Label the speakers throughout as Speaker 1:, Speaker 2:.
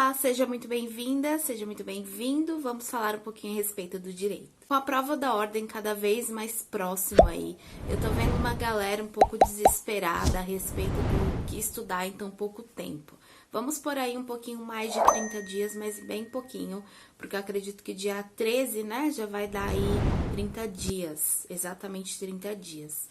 Speaker 1: Olá, seja muito bem-vinda, seja muito bem-vindo. Vamos falar um pouquinho a respeito do direito. Com a prova da ordem cada vez mais próximo aí, eu tô vendo uma galera um pouco desesperada a respeito do que estudar em tão pouco tempo. Vamos por aí um pouquinho mais de 30 dias, mas bem pouquinho, porque eu acredito que dia 13, né, já vai dar aí 30 dias, exatamente 30 dias.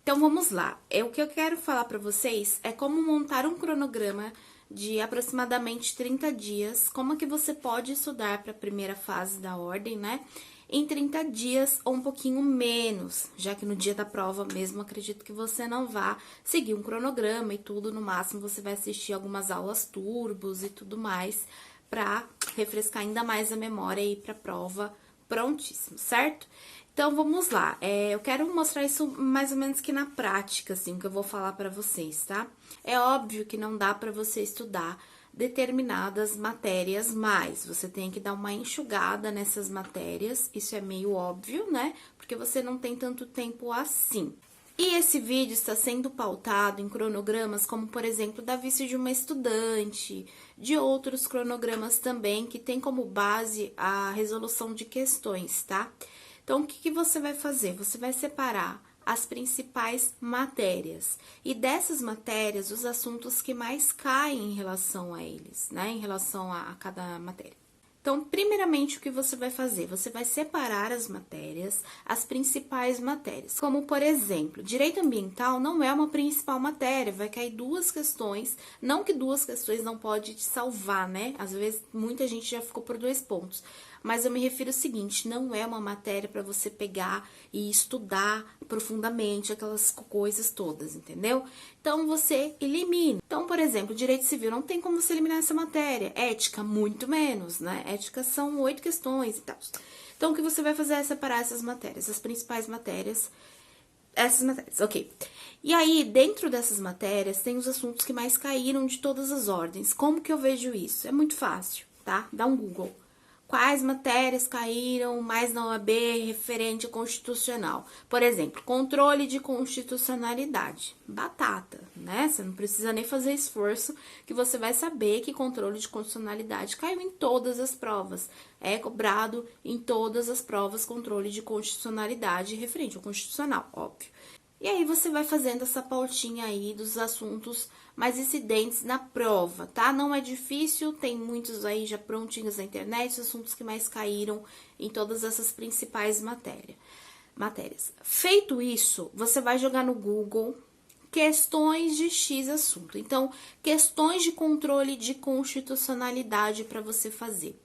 Speaker 1: Então vamos lá. O que eu quero falar para vocês é como montar um cronograma de aproximadamente 30 dias, como que você pode estudar para a primeira fase da ordem, né? Em 30 dias ou um pouquinho menos, já que no dia da prova mesmo acredito que você não vá seguir um cronograma e tudo, no máximo você vai assistir algumas aulas turbos e tudo mais para refrescar ainda mais a memória e ir para a prova prontíssimo, certo? Então, vamos lá. Eu quero mostrar isso mais ou menos que na prática, assim, que eu vou falar pra vocês, tá? É óbvio que não dá pra você estudar determinadas matérias, mas você tem que dar uma enxugada nessas matérias, isso é meio óbvio, né? Porque você não tem tanto tempo assim. E esse vídeo está sendo pautado em cronogramas como, por exemplo, da Vício de uma Estudante, de outros cronogramas também, que tem como base a resolução de questões, tá? Então, o que você vai fazer? Você vai separar as principais matérias. E dessas matérias, os assuntos que mais caem em relação a eles, né? Em relação a cada matéria. Então, primeiramente, o que você vai fazer? Você vai separar as matérias, as principais matérias. Como, por exemplo, direito ambiental não é uma principal matéria, vai cair duas questões. Não que duas questões não pode te salvar, né? Às vezes, muita gente já ficou por 2 pontos. Mas eu me refiro ao seguinte, não é uma matéria para você pegar e estudar profundamente aquelas coisas todas, entendeu? Então, você elimina. Então, por exemplo, direito civil, não tem como você eliminar essa matéria. Ética, muito menos, né? Ética são 8 questões e tal. Então, o que você vai fazer é separar essas matérias, as principais matérias, essas matérias, ok. E aí, dentro dessas matérias, tem os assuntos que mais caíram de todas as ordens. Como que eu vejo isso? É muito fácil, tá? Dá um Google. Quais matérias caíram mais na OAB referente ao constitucional? Por exemplo, controle de constitucionalidade. Batata, né? Você não precisa nem fazer esforço, que você vai saber que controle de constitucionalidade caiu em todas as provas. É cobrado em todas as provas controle de constitucionalidade referente ao constitucional, óbvio. E aí você vai fazendo essa pautinha aí dos assuntos mais incidentes na prova, tá? Não é difícil, tem muitos aí já prontinhos na internet, os assuntos que mais caíram em todas essas principais matérias. Feito isso, você vai jogar no Google questões de X assunto. Então, questões de controle de constitucionalidade para você fazer.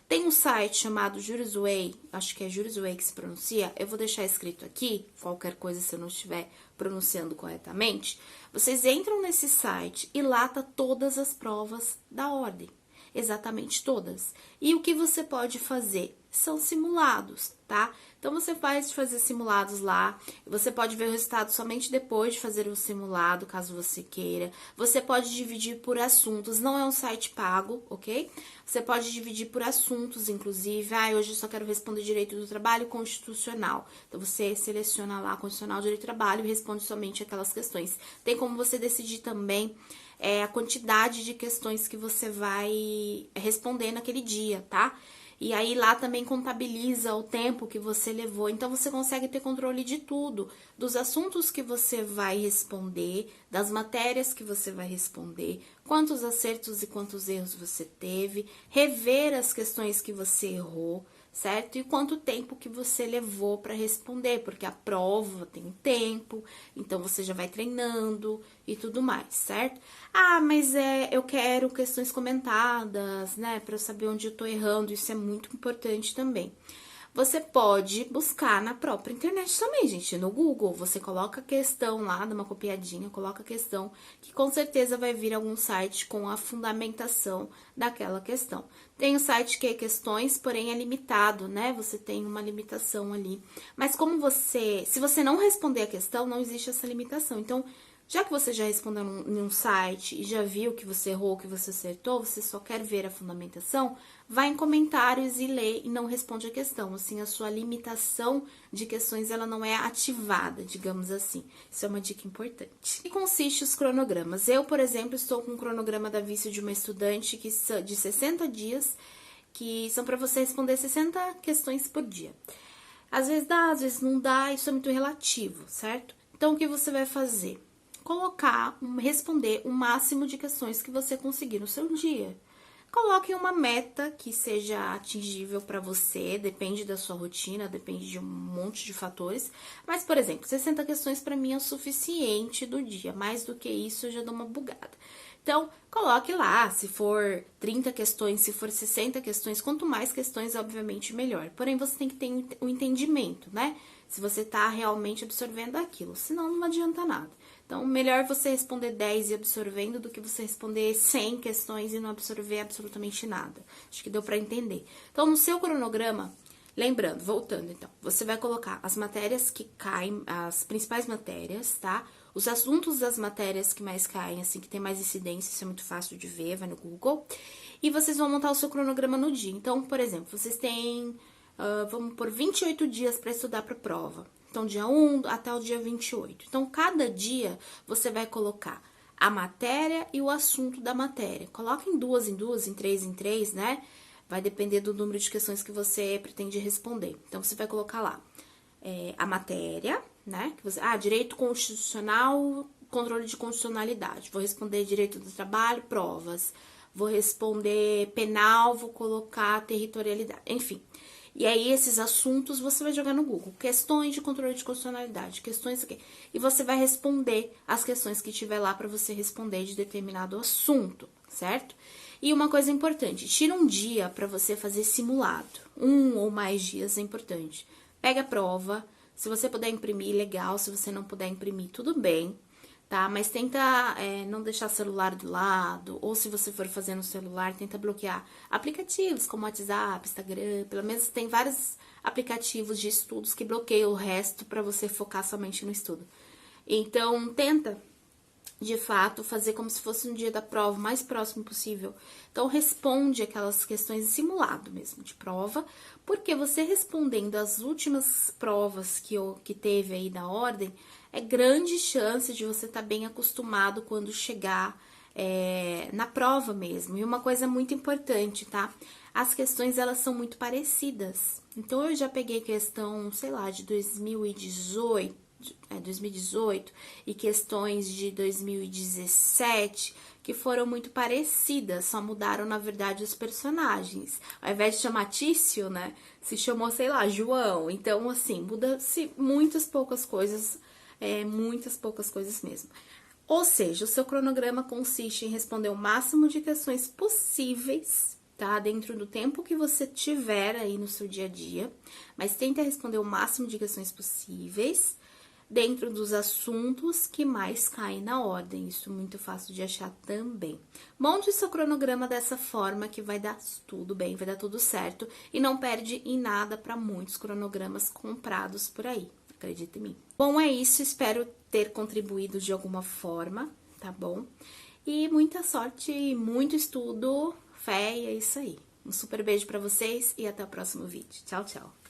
Speaker 1: Tem um site chamado Jurisway, acho que é Jurisway que se pronuncia, eu vou deixar escrito aqui, qualquer coisa se eu não estiver pronunciando corretamente. Vocês entram nesse site e lá tá todas as provas da ordem, exatamente todas. E o que você pode fazer? São simulados, tá? Então, você pode fazer simulados lá, você pode ver o resultado somente depois de fazer o simulado, caso você queira. Você pode dividir por assuntos, não é um site pago, ok? Você pode dividir por assuntos, inclusive. Hoje eu só quero responder direito do trabalho constitucional. Então, você seleciona lá constitucional, direito do trabalho e responde somente aquelas questões. Tem como você decidir também a quantidade de questões que você vai responder naquele dia, tá? E aí lá também contabiliza o tempo que você levou. Então, você consegue ter controle de tudo. Dos assuntos que você vai responder, das matérias que você vai responder, quantos acertos e quantos erros você teve, rever as questões que você errou, certo? E quanto tempo que você levou para responder, porque a prova tem um tempo, então você já vai treinando e tudo mais, certo? Mas eu quero questões comentadas, né, para eu saber onde eu tô errando, isso é muito importante também. Você pode buscar na própria internet também, gente, no Google. Você coloca a questão lá, dá uma copiadinha, coloca a questão, que com certeza vai vir algum site com a fundamentação daquela questão. Tem o site que é questões, porém é limitado, né? Você tem uma limitação ali. Mas se você não responder a questão, não existe essa limitação. Então, Já que você já respondeu em um site e já viu que você errou, que você acertou, você só quer ver a fundamentação, vai em comentários e lê e não responde a questão. Assim, a sua limitação de questões, ela não é ativada, digamos assim. Isso é uma dica importante. E consiste os cronogramas. Eu, por exemplo, estou com um cronograma da vício de uma estudante de 60 dias, que são para você responder 60 questões por dia. Às vezes dá, às vezes não dá, isso é muito relativo, certo? Então, o que você vai fazer? Responder o máximo de questões que você conseguir no seu dia. Coloque uma meta que seja atingível para você, depende da sua rotina, depende de um monte de fatores. Mas, por exemplo, 60 questões para mim é o suficiente do dia. Mais do que isso, eu já dou uma bugada. Então, coloque lá, se for 30 questões, se for 60 questões, quanto mais questões, obviamente, melhor. Porém, você tem que ter um entendimento, né? Se você tá realmente absorvendo aquilo, senão não adianta nada. Então, melhor você responder 10 e absorvendo do que você responder 100 questões e não absorver absolutamente nada. Acho que deu para entender. Então, no seu cronograma, lembrando, voltando então, você vai colocar as matérias que caem, as principais matérias, tá? Os assuntos das matérias que mais caem, assim, que tem mais incidência, isso é muito fácil de ver, vai no Google. E vocês vão montar o seu cronograma no dia. Então, por exemplo, vocês têm, vamos por 28 dias para estudar para a prova. Então, dia 1 até o dia 28. Então, cada dia você vai colocar a matéria e o assunto da matéria. Coloca em duas, em três, né? Vai depender do número de questões que você pretende responder. Então, você vai colocar lá a matéria, né? Direito constitucional, controle de constitucionalidade. Vou responder direito do trabalho, provas. Vou responder penal, vou colocar territorialidade. Enfim. E aí, esses assuntos você vai jogar no Google. Questões de controle de constitucionalidade, questões aqui. E você vai responder as questões que tiver lá para você responder de determinado assunto, certo? E uma coisa importante, tira um dia para você fazer simulado. 1 ou mais dias é importante. Pega a prova, se você puder imprimir, legal. Se você não puder imprimir, tudo bem. Tá? Mas tenta não deixar o celular do lado, ou se você for fazer no celular, tenta bloquear aplicativos como WhatsApp, Instagram, pelo menos tem vários aplicativos de estudos que bloqueiam o resto para você focar somente no estudo. Então, tenta, de fato, fazer como se fosse um dia da prova, o mais próximo possível. Então, responde aquelas questões em simulado mesmo, de prova, porque você respondendo as últimas provas que teve aí da ordem, é grande chance de você estar bem acostumado quando chegar na prova mesmo. E uma coisa muito importante, tá? As questões, elas são muito parecidas. Então, eu já peguei questão, sei lá, de 2018 e questões de 2017 que foram muito parecidas, só mudaram, na verdade, os personagens. Ao invés de chamar Tício, né, se chamou, sei lá, João. Então, assim, muda-se muitas poucas coisas mesmo. Ou seja, o seu cronograma consiste em responder o máximo de questões possíveis, tá? Dentro do tempo que você tiver aí no seu dia a dia, mas tenta responder o máximo de questões possíveis dentro dos assuntos que mais caem na ordem. Isso é muito fácil de achar também. Monte o seu cronograma dessa forma que vai dar tudo bem, vai dar tudo certo e não perde em nada para muitos cronogramas comprados por aí. Acredita em mim. Bom, é isso. Espero ter contribuído de alguma forma, tá bom? E muita sorte, muito estudo, fé, e é isso aí. Um super beijo pra vocês e até o próximo vídeo. Tchau, tchau.